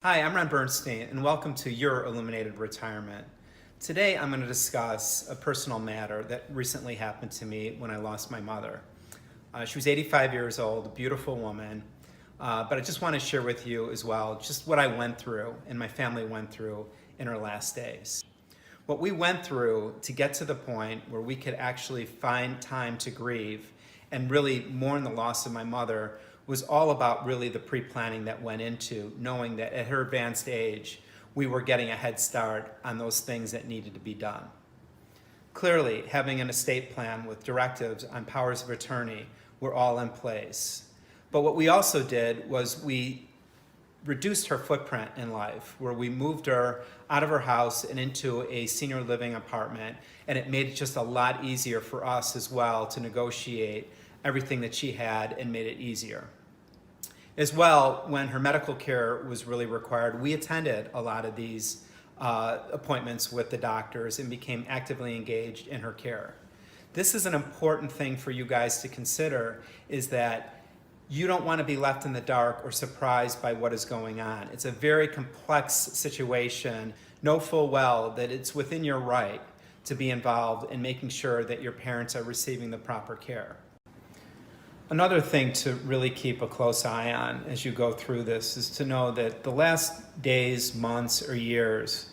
Hi, I'm Bernstein, and welcome to Your Illuminated Retirement. Today I'm going to discuss a personal matter that recently happened to me when I lost my mother. She was 85 years old, a beautiful woman, but I just want to share with you as well just what I went through and my family went through in her last days. What we went through to get to the point where we could actually find time to grieve and really mourn the loss of my mother was all about really the pre-planning that went into knowing that at her advanced age, we were getting a head start on those things that needed to be done. Clearly, having an estate plan with directives on powers of attorney were all in place. But what we also did was we reduced her footprint in life, where we moved her out of her house and into a senior living apartment, and it made it just a lot easier for us as well to negotiate everything that she had and made it easier. As well, when her medical care was really required, we attended a lot of these appointments with the doctors and became actively engaged in her care. This is an important thing for you guys to consider, is that you don't want to be left in the dark or surprised by what is going on. It's a very complex situation. Know full well that it's within your right to be involved in making sure that your parents are receiving the proper care. Another thing to really keep a close eye on as you go through this is to know that the last days, months, or years,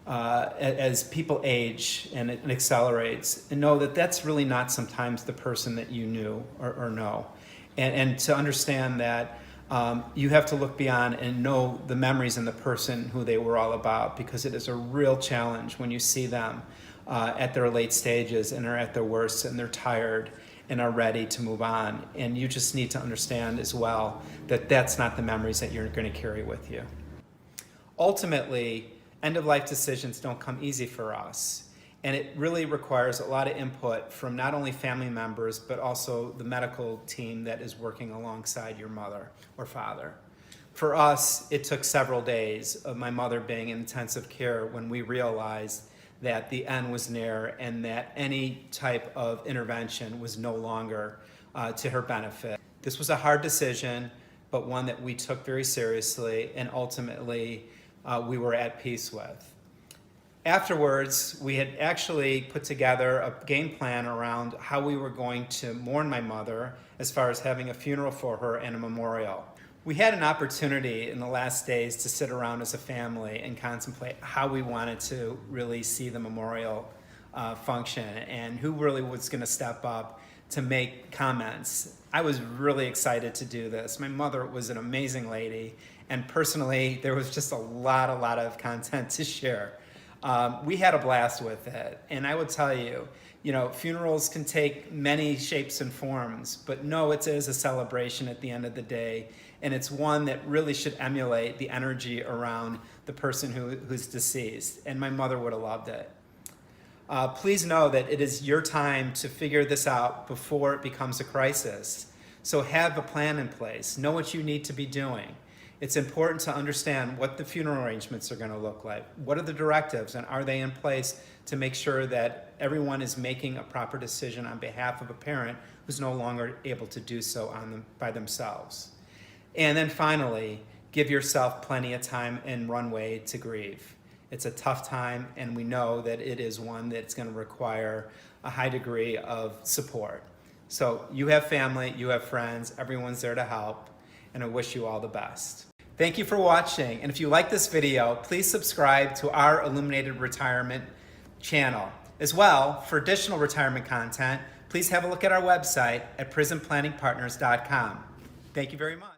as people age and it accelerates, and know that that's really not sometimes the person that you knew or know. And to understand that you have to look beyond and know the memories and the person who they were all about, because it is a real challenge when you see them at their late stages and are at their worst and they're tired and are ready to move on. And you just need to understand as well that that's not the memories that you're going to carry with you. Ultimately, end-of-life decisions don't come easy for us. And it really requires a lot of input from not only family members, but also the medical team that is working alongside your mother or father. For us, it took several days of my mother being in intensive care when we realized that the end was near and that any type of intervention was no longer to her benefit. This was a hard decision, but one that we took very seriously and ultimately we were at peace with. Afterwards, we had actually put together a game plan around how we were going to mourn my mother as far as having a funeral for her and a memorial. We had an opportunity in the last days to sit around as a family and contemplate how we wanted to really see the memorial function and who really was going to step up to make comments. I was really excited to do this. My mother was an amazing lady, and personally, there was just a lot of content to share. We had a blast with it, and I would tell you, funerals can take many shapes and forms, but no, it is a celebration at the end of the day, and it's one that really should emulate the energy around the person who's deceased, and my mother would have loved it. Please know that it is your time to figure this out before it becomes a crisis. So have a plan in place. Know what you need to be doing. It's important to understand what the funeral arrangements are going to look like. What are the directives, and are they in place to make sure that everyone is making a proper decision on behalf of a parent who's no longer able to do so by themselves. And then finally, give yourself plenty of time and runway to grieve. It's a tough time, and we know that it is one that's going to require a high degree of support. So you have family, you have friends, everyone's there to help, and I wish you all the best. Thank you for watching, and if you like this video, please subscribe to our Illuminated Retirement channel. As well, for additional retirement content, please have a look at our website at prismplanningpartners.com. Thank you very much.